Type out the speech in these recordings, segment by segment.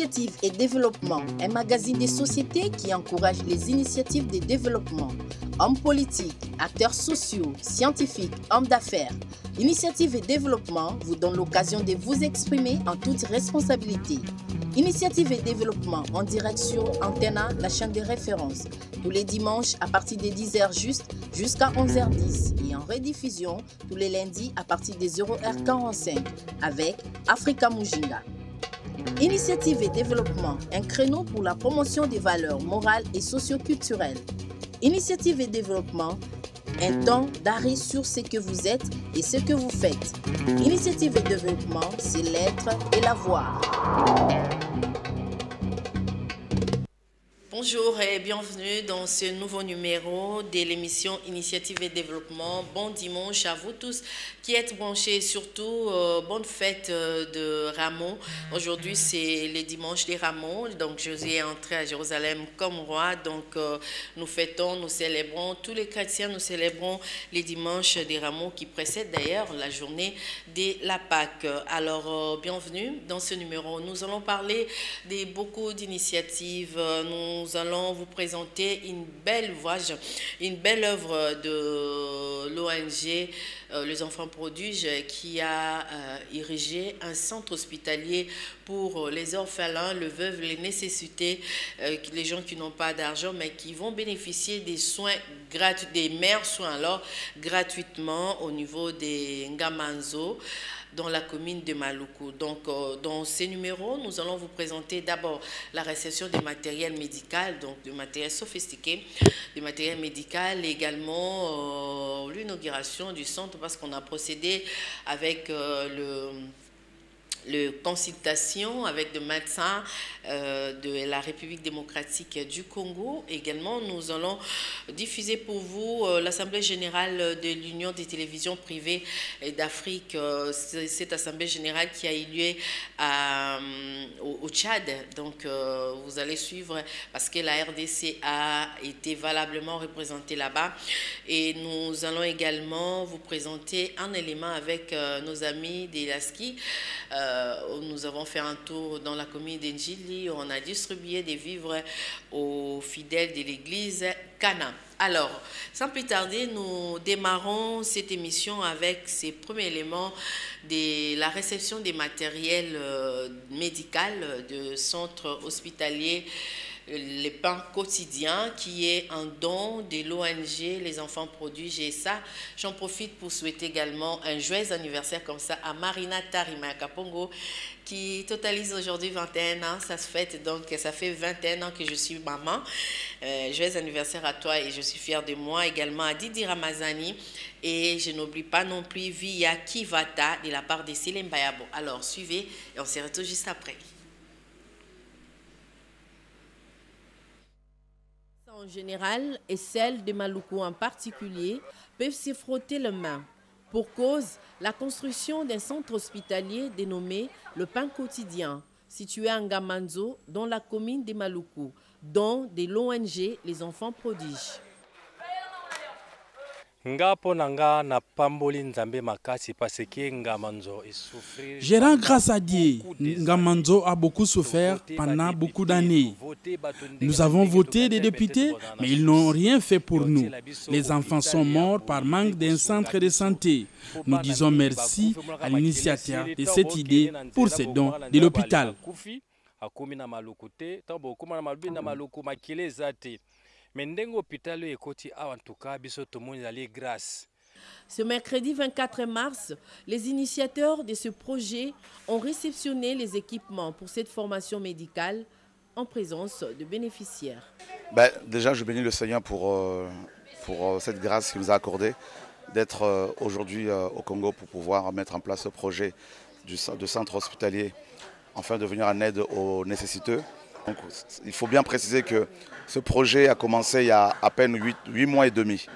Initiative et développement, un magazine des sociétés qui encourage les initiatives de développement. Hommes politiques, acteurs sociaux, scientifiques, hommes d'affaires. Initiative et développement vous donne l'occasion de vous exprimer en toute responsabilité. Initiative et développement en direct sur Antenna, la chaîne de référence, tous les dimanches à partir de 10h juste jusqu'à 11h10 et en rediffusion tous les lundis à partir de 0h45 avec Africa Mujinga. Initiative et développement, un créneau pour la promotion des valeurs morales et socio-culturelles. Initiative et développement, un temps d'arrêt sur ce que vous êtes et ce que vous faites. Initiative et développement, c'est l'être et l'avoir. Bonjour et bienvenue dans ce nouveau numéro de l'émission Initiative et Développement. Bon dimanche à vous tous qui êtes branchés, surtout bonne fête de Rameau. Aujourd'hui c'est le dimanche des Rameaux, donc Jésus est entré à Jérusalem comme roi. Donc nous fêtons, nous célébrons, tous les chrétiens nous célébrons les dimanches des Rameaux qui précèdent d'ailleurs la journée de la Pâque. Alors bienvenue dans ce numéro. Nous allons parler de beaucoup d'initiatives. Nous allons vous présenter une belle ouvrage, une belle œuvre de l'ONG Les Enfants Prodiges qui a érigé un centre hospitalier pour les orphelins, les veuves, les nécessités, les gens qui n'ont pas d'argent mais qui vont bénéficier des soins gratuits, des meilleurs soins alors gratuitement au niveau des Ngamanzo, dans la commune de Maluku. Donc, dans ces numéros, nous allons vous présenter d'abord la réception du matériel médical, donc du matériel sophistiqué, du matériel médical, et également l'inauguration du centre, parce qu'on a procédé avec le consultation avec des médecins de la République démocratique du Congo. Également, nous allons diffuser pour vous l'Assemblée générale de l'Union des télévisions privées d'Afrique, cette Assemblée générale qui a eu lieu au Tchad. Donc, vous allez suivre parce que la RDC a été valablement représentée là-bas. Et nous allons également vous présenter un élément avec nos amis des Laski. Nous avons fait un tour dans la commune d'Enjili, on a distribué des vivres aux fidèles de l'église Cana. Alors, sans plus tarder, nous démarrons cette émission avec ces premiers éléments de la réception des matériels médicaux de centre hospitalier Les Pains Quotidiens, qui est un don de l'ONG Les Enfants Prodiges. Et ça, j'en profite pour souhaiter également un joyeux anniversaire comme ça à Marina Tarima Kapongo, qui totalise aujourd'hui 21 ans. Ça se fête, donc ça fait 21 ans que je suis maman. Joyeux anniversaire à toi et je suis fière de moi. Également à Didi Ramazani. Et je n'oublie pas non plus Via Kivata de la part de Céline Bayabo. Alors, suivez et on se retrouve juste après. En général et celle de Maluku en particulier peuvent se frotter les mains. Pour cause, la construction d'un centre hospitalier dénommé Le Pain Quotidien, situé à Ngamanzo, dans la commune de Maluku, dont de l'ONG Les Enfants Prodiges. Je rends grâce à Dieu. Ngamanzo a beaucoup souffert pendant beaucoup d'années. Nous avons voté des députés, mais ils n'ont rien fait pour nous. Les enfants sont morts par manque d'un centre de santé. Nous disons merci à l'initiateur de cette idée pour ce don de l'hôpital. Ce mercredi 24 mars, les initiateurs de ce projet ont réceptionné les équipements pour cette formation médicale en présence de bénéficiaires. Déjà, je bénis le Seigneur pour cette grâce qu'il nous a accordée d'être aujourd'hui au Congo pour pouvoir mettre en place ce projet de centre hospitalier afin de venir en aide aux nécessiteux. Donc, il faut bien préciser que ce projet a commencé il y a à peine 8 mois et demi.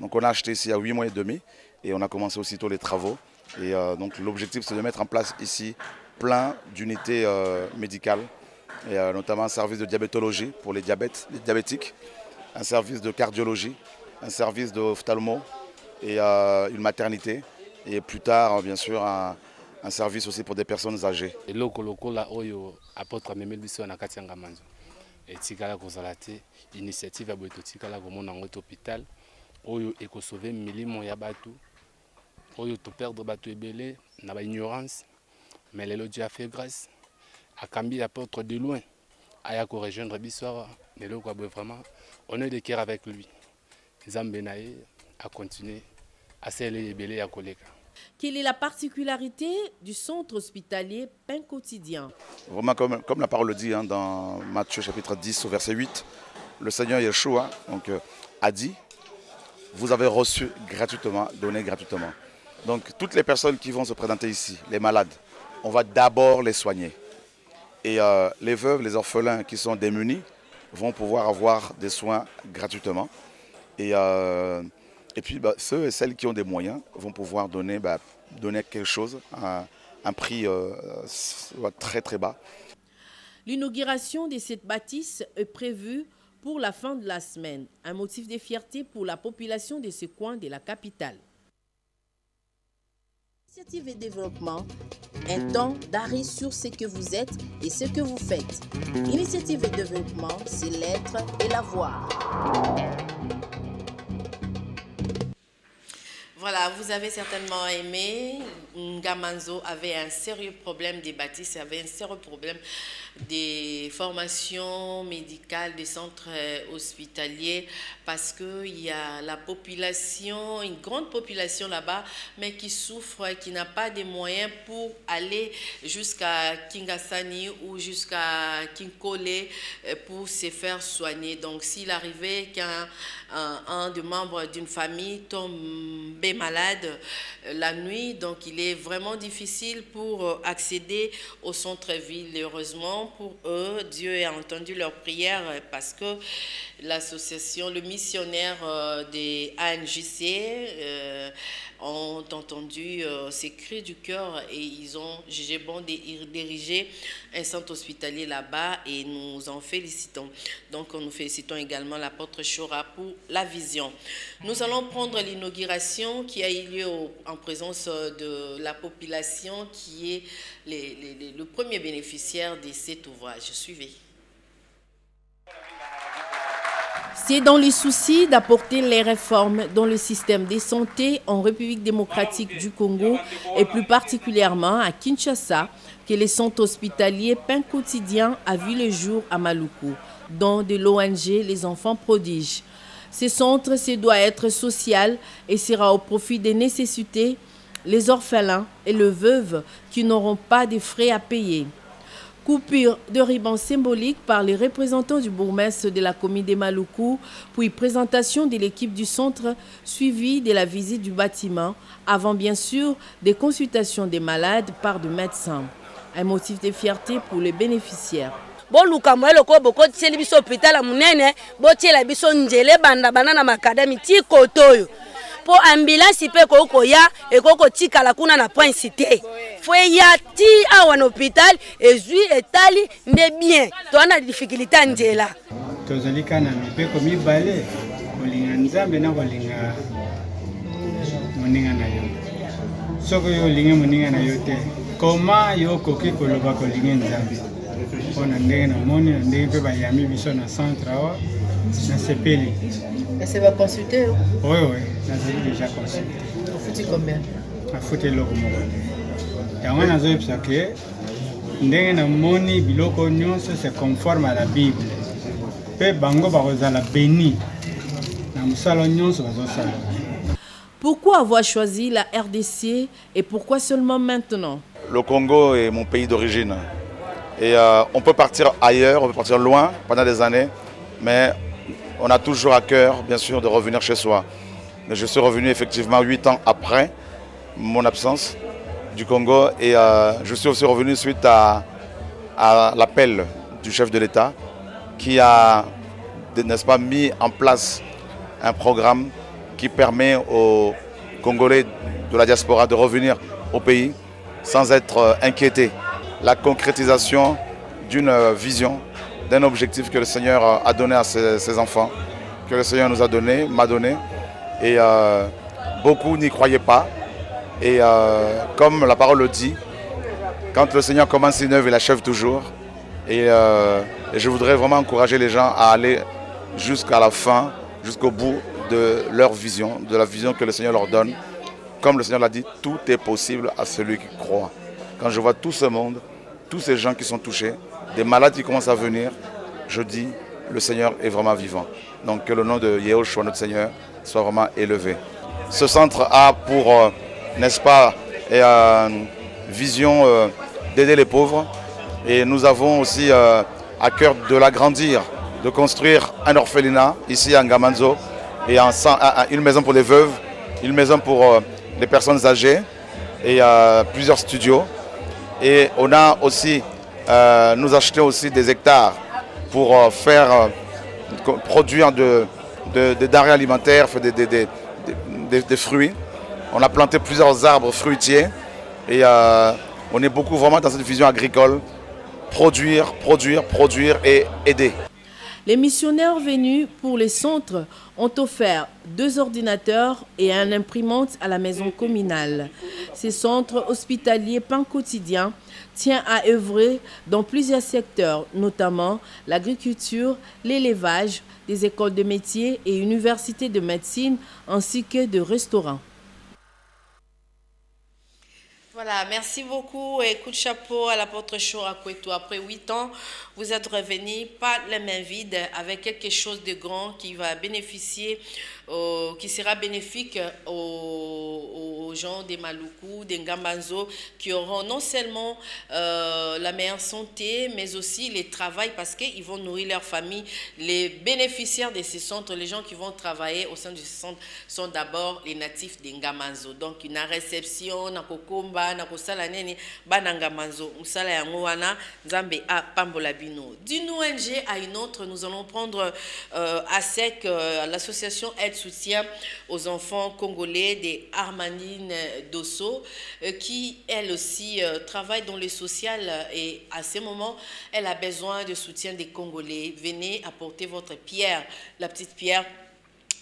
Donc on a acheté ici il y a 8 mois et demi et on a commencé aussitôt les travaux. Et donc l'objectif c'est de mettre en place ici plein d'unités médicales, et notamment un service de diabétologie pour les diabétiques, un service de cardiologie, un service d'ophtalmo et une maternité. Et plus tard bien sûr un un service aussi pour des personnes âgées. Et là, apôtre Memel Biso na kati nga manzo. Et tikala kozala te initiative ya boto tikala komona ngo hôpital oyo eko sauver milimo ya batu oyo to perdre batu ebele na ba ignorance mais lelo Dieu a fait grâce a cambi apôtre de loin aya ko rejoindre biso lelo kwa vraiment on est de cœur avec lui Nzambe nae a continuer à sele ebele ya koleka. Quelle est la particularité du centre hospitalier Pain Quotidien? Vraiment, comme la parole le dit dans Matthieu chapitre 10 au verset 8, le Seigneur Yeshua a dit, vous avez reçu gratuitement, donné gratuitement. Donc toutes les personnes qui vont se présenter ici, les malades, on va d'abord les soigner. Et les veuves, les orphelins qui sont démunis vont pouvoir avoir des soins gratuitement. Et puis ceux et celles qui ont des moyens vont pouvoir donner quelque chose à un prix très très bas. L'inauguration de cette bâtisse est prévue pour la fin de la semaine, un motif de fierté pour la population de ce coin de la capitale. Initiative et développement, un temps d'arrêt sur ce que vous êtes et ce que vous faites. Initiative et développement, c'est l'être et la voix. Voilà, vous avez certainement aimé. Ngamanzo avait un sérieux problème des bâtisses, avait un sérieux problème des formations médicales, des centres hospitaliers, parce qu'il y a la population, une grande population là-bas, mais qui souffre, qui n'a pas de moyens pour aller jusqu'à Kingasani ou jusqu'à Kinkole pour se faire soigner. Donc s'il arrivait qu'un des membres d'une famille tombe malade la nuit, donc il est vraiment difficile pour accéder au centre-ville. Heureusement pour eux, Dieu a entendu leurs prières parce que l'association, le missionnaire des ANJC ont entendu ces cris du cœur et ils ont jugé bon de diriger un centre hospitalier là-bas et nous en félicitons. Donc nous félicitons également l'apôtre Chora pour la vision. Nous allons prendre l'inauguration qui a eu lieu en présence de la population qui est le premier bénéficiaire de cet ouvrage. Suivez. C'est dans le souci d'apporter les réformes dans le système de santé en République démocratique du Congo et plus particulièrement à Kinshasa que le centre hospitalier Pain Quotidien a vu le jour à Maluku, dont de l'ONG Les Enfants Prodiges. Ce centre doit être social et sera au profit des nécessités, les orphelins et les veuves qui n'auront pas de frais à payer. Coupure de ruban symbolique par les représentants du bourgmestre de la commune de Maluku, puis présentation de l'équipe du centre suivie de la visite du bâtiment, avant bien sûr des consultations des malades par des médecins. Un motif de fierté pour les bénéficiaires. Bon luka mwelo ko boko tseli biso hôpital munene bo tiela biso njele banda banana makadami ti kotoyo po ambulance pe ko ya e ko tikala kuna na point cité fo ya ti awa na hôpital ezui etali nde bien to ana difficulté njela tozali kana mipe ko mibale kolinga nzambe na kolinga moninga na yo soko yo linga moninga na yo te koma yo koki koloba kolinga nzambe on a ndenge na moni na ndenge pe ba yami biso na centre awa na sepeli. Et c'est va consulter? Oui, j'ai déjà consulté. Vous foutez combien? Je foutais le mot. Et on a dit que ndenge na moni biloko nyonso c'est conforme à la Bible. Pe bango bazala béni. Na musala nyonso bazosala. Pourquoi avoir choisi la RDC et pourquoi seulement maintenant? Le Congo est mon pays d'origine. Et on peut partir ailleurs, on peut partir loin pendant des années, mais on a toujours à cœur, bien sûr, de revenir chez soi. Mais je suis revenu effectivement 8 ans après mon absence du Congo et je suis aussi revenu suite à l'appel du chef de l'État qui a, n'est-ce pas, mis en place un programme qui permet aux Congolais de la diaspora de revenir au pays sans être inquiétés. La concrétisation d'une vision, d'un objectif que le Seigneur a donné à ses enfants, que le Seigneur nous a donné, m'a donné. Et beaucoup n'y croyaient pas. Et comme la parole le dit, Quand le Seigneur commence une œuvre, il achève toujours. Et je voudrais vraiment encourager les gens à aller jusqu'à la fin, jusqu'au bout de leur vision, de la vision que le Seigneur leur donne. Comme le Seigneur l'a dit, tout est possible à celui qui croit. Quand je vois tout ce monde, tous ces gens qui sont touchés, des malades qui commencent à venir, je dis, le Seigneur est vraiment vivant. Donc que le nom de Yehoshua, notre Seigneur, soit vraiment élevé. Ce centre a pour, n'est-ce pas, vision d'aider les pauvres. Et nous avons aussi à cœur de l'agrandir, de construire un orphelinat ici à Ngamanzo, et une maison pour les veuves, une maison pour les personnes âgées, et plusieurs studios. Et on a aussi, nous achetons aussi des hectares pour produire des denrées alimentaires, des fruits. On a planté plusieurs arbres fruitiers et on est beaucoup vraiment dans cette vision agricole. Produire et aider. Les missionnaires venus pour les centres ont offert 2 ordinateurs et un imprimante à la maison communale. Ces centres hospitaliers pain quotidien tient à œuvrer dans plusieurs secteurs, notamment l'agriculture, l'élevage, des écoles de métiers et universités de médecine, ainsi que de restaurants. Voilà, merci beaucoup et coup de chapeau à l'apôtre Chora Kweto. Après 8 ans, vous êtes revenu, pas les mains vides, avec quelque chose de grand qui va bénéficier, qui sera bénéfique aux gens des Maluku, des Ngamanzo, qui auront non seulement la meilleure santé, mais aussi les travail parce qu'ils vont nourrir leur famille. Les bénéficiaires de ces centres, les gens qui vont travailler au sein de ces centres sont d'abord les natifs des Ngamanzo. Donc, une réception, na kokomba, na kosala nene, bananga manzo, musala yangoana, Nzambe a pambolabino. D'une ONG à une autre, nous allons prendre ASEC, l'association aide-soutien aux enfants congolais des Armandine Dosso, qui elle aussi travaille dans le social et à ce moment, elle a besoin de soutien des Congolais. Venez apporter votre pierre, la petite pierre,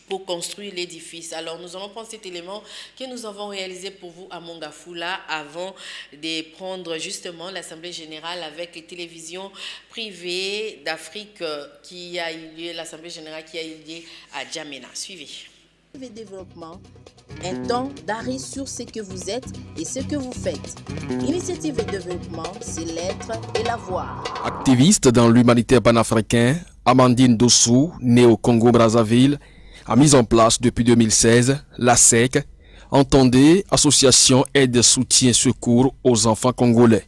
pour construire l'édifice. Alors, nous allons prendre cet élément que nous avons réalisé pour vous à Mongafula avant de prendre justement l'Assemblée générale avec les télévisions privées d'Afrique qui a eu lieu, l'Assemblée générale qui a eu lieu à Djamena. Suivez. Développement, un temps d'arrêt sur ce que vous êtes et ce que vous faites. Initiative et développement, c'est l'être et la voix. Activiste dans l'humanitaire panafricain, Amandine Dossou, née au Congo-Brazzaville, a mis en place depuis 2016 l'ASEC, entendez Association Aide, Soutien, Secours aux enfants congolais.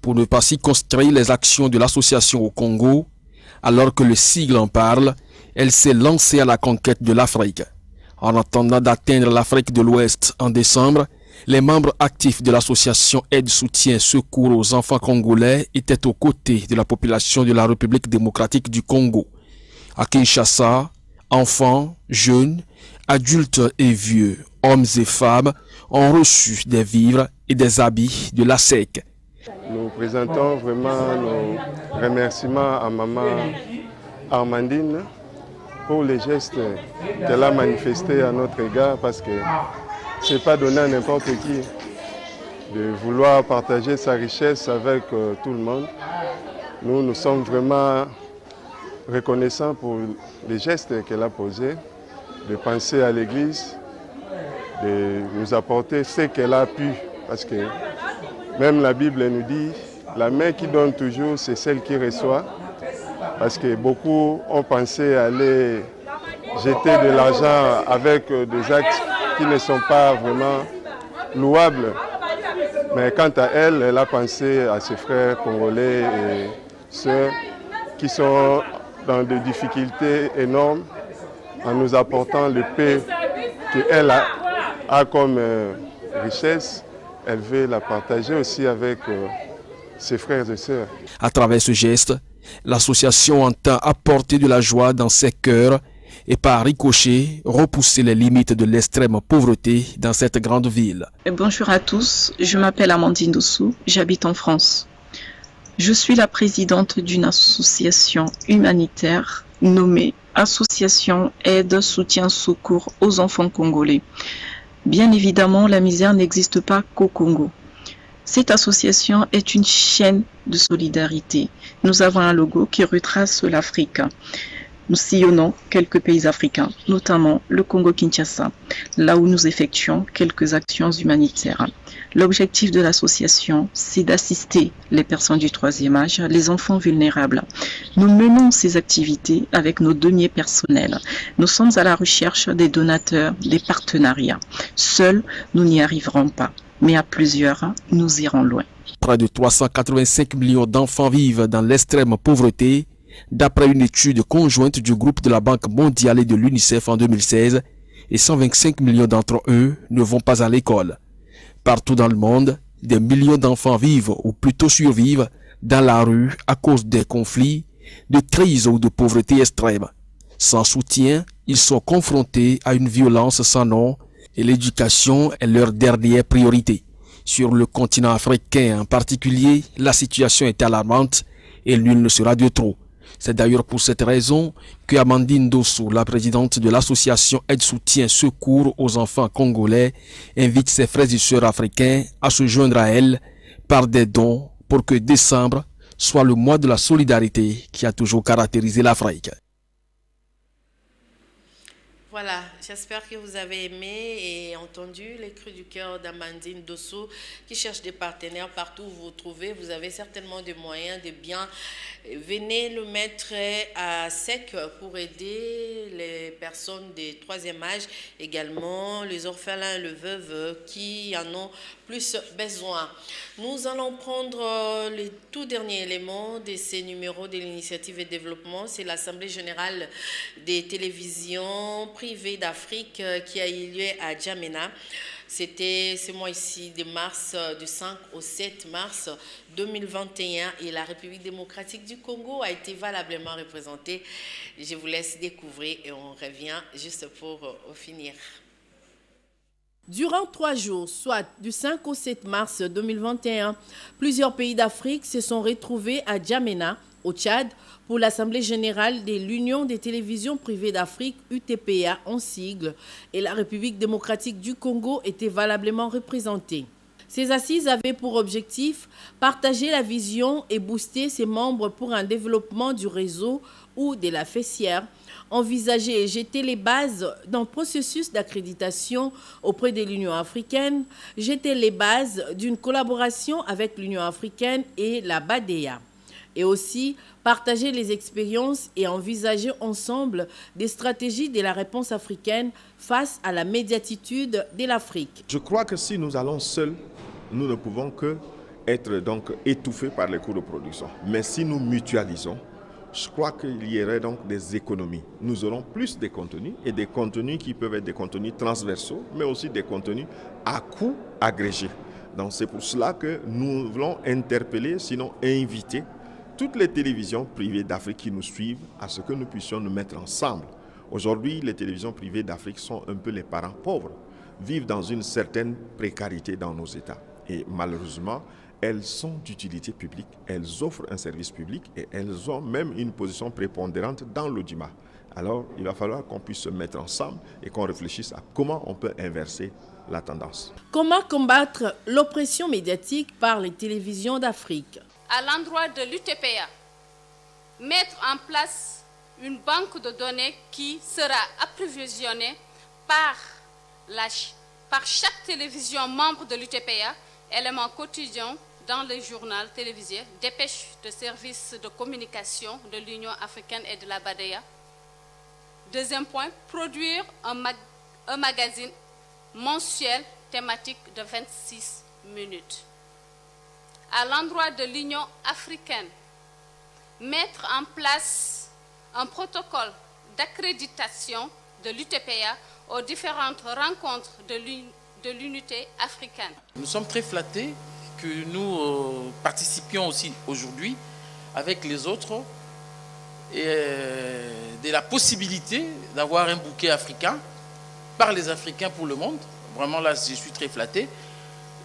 Pour ne pas circonscrire les actions de l'association au Congo, alors que le sigle en parle, elle s'est lancée à la conquête de l'Afrique. En attendant d'atteindre l'Afrique de l'Ouest en décembre, les membres actifs de l'association Aide, Soutien, Secours aux enfants congolais étaient aux côtés de la population de la République démocratique du Congo. À Kinshasa, enfants, jeunes, adultes et vieux, hommes et femmes ont reçu des vivres et des habits de l'ASEC. Nous présentons vraiment nos remerciements à maman Armandine pour les gestes qu'elle a manifestés à notre égard parce que ce n'est pas donné à n'importe qui de vouloir partager sa richesse avec tout le monde. Nous sommes vraiment reconnaissant pour les gestes qu'elle a posés, de penser à l'Église, de nous apporter ce qu'elle a pu. Parce que même la Bible nous dit, la main qui donne toujours, c'est celle qui reçoit. Parce que beaucoup ont pensé aller jeter de l'argent avec des actes qui ne sont pas vraiment louables. Mais quant à elle, elle a pensé à ses frères congolais et sœurs qui sont dans des difficultés énormes en nous apportant le paix qu'elle a comme richesse. Elle veut la partager aussi avec ses frères et sœurs. À travers ce geste, l'association entend apporter de la joie dans ses cœurs et par ricochet repousser les limites de l'extrême pauvreté dans cette grande ville. Bonjour à tous, je m'appelle Amandine Dossou, j'habite en France. Je suis la présidente d'une association humanitaire nommée Association Aide, Soutien, Secours aux enfants congolais. Bien évidemment, la misère n'existe pas qu'au Congo. Cette association est une chaîne de solidarité. Nous avons un logo qui retrace l'Afrique. Nous sillonnons quelques pays africains, notamment le Congo-Kinshasa, là où nous effectuons quelques actions humanitaires. L'objectif de l'association, c'est d'assister les personnes du troisième âge, les enfants vulnérables. Nous menons ces activités avec nos deniers personnels. Nous sommes à la recherche des donateurs, des partenariats. Seuls, nous n'y arriverons pas, mais à plusieurs, nous irons loin. Près de 385 millions d'enfants vivent dans l'extrême pauvreté, d'après une étude conjointe du groupe de la Banque mondiale et de l'UNICEF en 2016, et 125 millions d'entre eux ne vont pas à l'école. Partout dans le monde, des millions d'enfants vivent, ou plutôt survivent, dans la rue à cause des conflits, de crises ou de pauvreté extrême. Sans soutien, ils sont confrontés à une violence sans nom et l'éducation est leur dernière priorité. Sur le continent africain en particulier, la situation est alarmante et nul ne sera de trop. C'est d'ailleurs pour cette raison que Amandine Dossou, la présidente de l'association Aide-Soutien Secours aux enfants congolais, invite ses frères et sœurs africains à se joindre à elle par des dons pour que décembre soit le mois de la solidarité qui a toujours caractérisé l'Afrique. Voilà, j'espère que vous avez aimé et entendu les cris du cœur d'Amandine Dossou qui cherche des partenaires partout où vous vous trouvez. Vous avez certainement des moyens, des biens. Venez le mettre à sec pour aider les personnes des troisième âge, également les orphelins et les veuves qui en ont plus besoin. Nous allons prendre les tout derniers éléments de ces numéros de l'initiative et développement. C'est l'Assemblée générale des télévisions privées d'Afrique qui a eu lieu à Djamena. C'était ce mois-ci de mars, du 5 au 7 mars 2021 et la République démocratique du Congo a été valablement représentée. Je vous laisse découvrir et on revient juste pour finir. Durant 3 jours, soit du 5 au 7 mars 2021, plusieurs pays d'Afrique se sont retrouvés à Djamena, au Tchad, pour l'Assemblée générale de l'Union des télévisions privées d'Afrique, UTPA en sigle, et la République démocratique du Congo était valablement représentée. Ces assises avaient pour objectif partager la vision et booster ses membres pour un développement du réseau ou de la fessière, envisager et jeter les bases d'un processus d'accréditation auprès de l'Union africaine, jeter les bases d'une collaboration avec l'Union africaine et la BADEA, et aussi partager les expériences et envisager ensemble des stratégies de la réponse africaine face à la médiatitude de l'Afrique. Je crois que si nous allons seuls, nous ne pouvons que être donc étouffés par les coûts de production. Mais si nous mutualisons, je crois qu'il y aurait donc des économies. Nous aurons plus de contenus et des contenus qui peuvent être des contenus transversaux, mais aussi des contenus à coût agrégé. Donc c'est pour cela que nous voulons interpeller, sinon inviter, toutes les télévisions privées d'Afrique qui nous suivent à ce que nous puissions nous mettre ensemble. Aujourd'hui, les télévisions privées d'Afrique sont un peu les parents pauvres, vivent dans une certaine précarité dans nos États. Et malheureusement, elles sont d'utilité publique, elles offrent un service public et elles ont même une position prépondérante dans l'audimat. Alors, il va falloir qu'on puisse se mettre ensemble et qu'on réfléchisse à comment on peut inverser la tendance. Comment combattre l'oppression médiatique par les télévisions d'Afrique? À l'endroit de l'UTPA, mettre en place une banque de données qui sera approvisionnée par chaque télévision membre de l'UTPA, élément quotidien dans le journal télévisé, dépêche de services de communication de l'Union africaine et de la BADEA. Deuxième point, produire un magazine mensuel thématique de 26 minutes. À l'endroit de l'Union africaine, mettre en place un protocole d'accréditation de l'UTPA aux différentes rencontres de l'unité africaine. Nous sommes très flattés que nous participions aussi aujourd'hui avec les autres et de la possibilité d'avoir un bouquet africain par les Africains pour le monde. Vraiment là, je suis très flatté.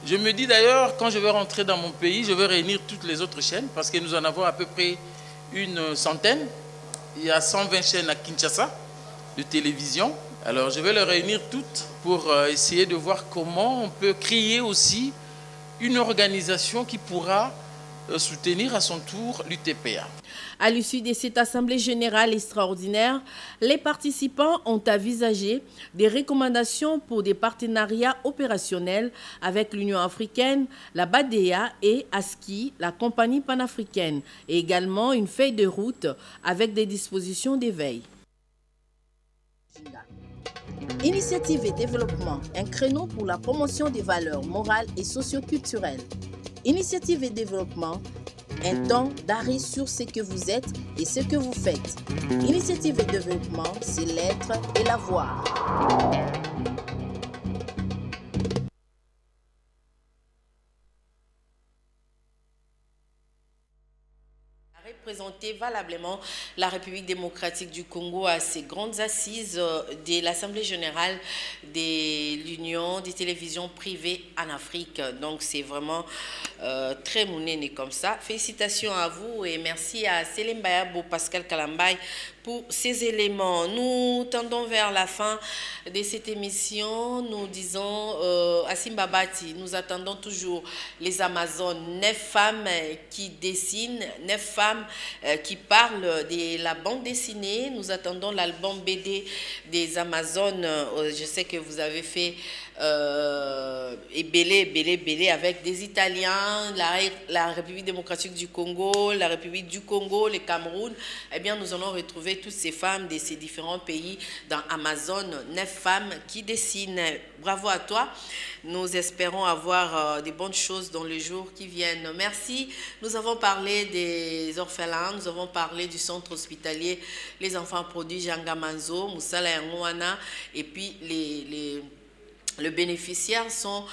Je me dis d'ailleurs, quand je vais rentrer dans mon pays, je vais réunir toutes les autres chaînes parce que nous en avons à peu près une centaine. Il y a 120 chaînes à Kinshasa de télévision. Alors je vais les réunir toutes pour essayer de voir comment on peut créer aussi une organisation qui pourra soutenir à son tour l'UTPA. À l'issue de cette assemblée générale extraordinaire, les participants ont envisagé des recommandations pour des partenariats opérationnels avec l'Union africaine, la BADEA et ASCI, la compagnie panafricaine, et également une feuille de route avec des dispositions d'éveil. Initiative et développement, un créneau pour la promotion des valeurs morales et socio-culturelles. Initiative et développement, un temps d'arrêt sur ce que vous êtes et ce que vous faites. Initiative et développement, c'est l'être et l'avoir. Représenter valablement la République démocratique du Congo à ces grandes assises de l'Assemblée générale de l'Union des télévisions privées en Afrique. Donc c'est vraiment très mounéné comme ça. Félicitations à vous et merci à Céline Bayabo, Pascal Kalambay pour ces éléments. Nous tendons vers la fin de cette émission. Nous disons à Simbabati, nous attendons toujours les Amazones, 9 femmes qui dessinent, 9 femmes qui parlent de la bande dessinée. Nous attendons l'album BD des Amazones. Je sais que vous avez fait et belé avec des Italiens, la République démocratique du Congo, la République du Congo, le Cameroun. Eh bien, nous allons retrouver toutes ces femmes de ces différents pays dans Amazon, 9 femmes qui dessinent. Bravo à toi. Nous espérons avoir des bonnes choses dans les jours qui viennent. Merci. Nous avons parlé des orphelins, nous avons parlé du centre hospitalier Les Enfants Prodiges Ngamanzo, Moussala Yangouana, et puis les bénéficiaires sont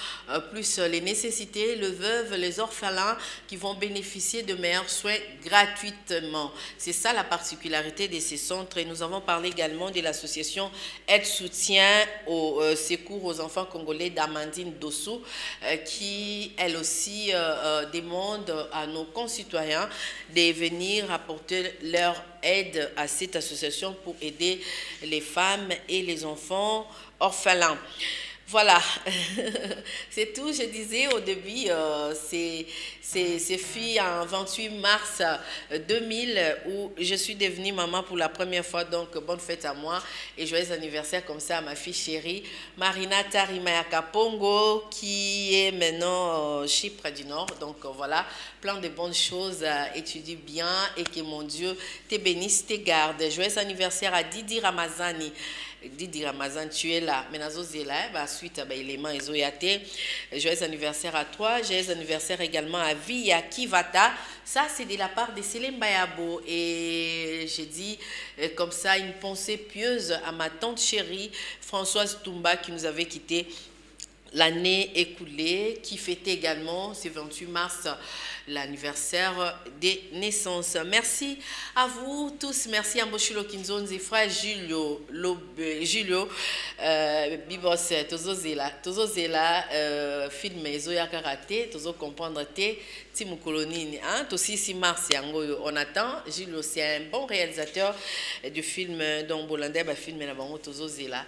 plus les nécessités, le veuve, les orphelins qui vont bénéficier de meilleurs soins gratuitement. C'est ça la particularité de ces centres. Et nous avons parlé également de l'association Aide-Soutien au secours aux enfants congolais d'Amandine Dossou qui, elle aussi, demande à nos concitoyens de venir apporter leur aide à cette association pour aider les femmes et les enfants orphelins. Voilà, c'est tout. Je disais au début, c'est fut en 28 mars 2000 où je suis devenue maman pour la première fois. Donc, bonne fête à moi et joyeux anniversaire comme ça à ma fille chérie, Marina Tarimayaka Pongo, qui est maintenant Chypre du Nord. Donc, voilà, plein de bonnes choses. Étudie bien et que mon Dieu te bénisse, te garde. Joyeux anniversaire à Didi Ramazani. Didi Ramazan, tu es là. Suite à l'élément Ezoyate. Joyeux anniversaire à toi. Joyeux anniversaire également à Via Kivata. Ça, c'est de la part de Céline Bayabo. Et j'ai dit comme ça une pensée pieuse à ma tante chérie, Françoise Toumba, qui nous avait quittés l'année écoulée, qui fêtait également ce 28 mars l'anniversaire des naissances. Merci à vous tous. Merci à Mboshilo Kinzonzi, frère Julio, Bibos, Tozozela, film Zoya Karate, Tozo comprendre te, Timou Kolonini, hein, Tosi 6 mars, on attend. Julio, c'est un bon réalisateur du film dont Bolandais, film Nabango Tozozela.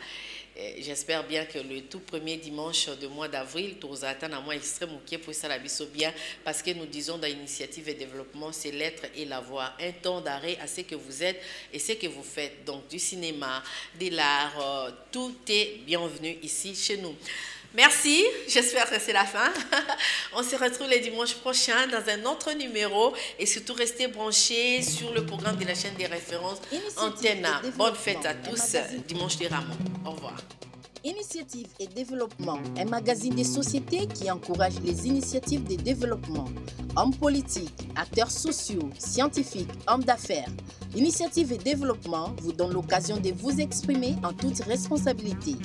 J'espère bien que le tout premier dimanche du mois d'avril, nous attendons à moi extrême pour ça la biso bien, parce que nous disons dans l'initiative et développement, c'est l'être et la voix. Un temps d'arrêt à ce que vous êtes et ce que vous faites. Donc du cinéma, de l'art, tout est bienvenu ici chez nous. Merci, j'espère que c'est la fin. On se retrouve le dimanche prochain dans un autre numéro et surtout restez branchés sur le programme de la chaîne des références Antenna. Bonne fête à tous, dimanche des Rameaux. Au revoir. Initiative et développement, un magazine des sociétés qui encourage les initiatives de développement. Hommes politiques, acteurs sociaux, scientifiques, hommes d'affaires. Initiative et développement vous donne l'occasion de vous exprimer en toute responsabilité.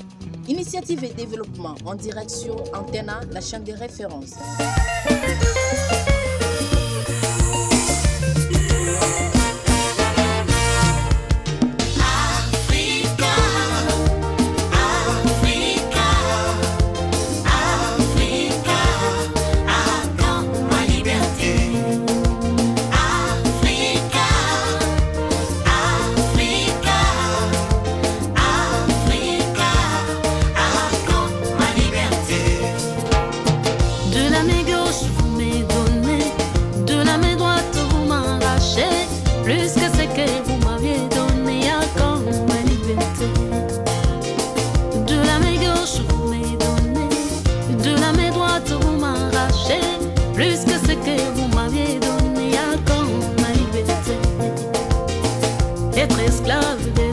Initiative et développement en direct sur Antenna, la chaîne des références. De la négociation que vous m'aviez donné à quand ma liberté. De la main gauche vous m'avez donné, de la main droite vous m'arrachez, plus que ce que vous m'aviez donné à quand ma liberté. Être esclave de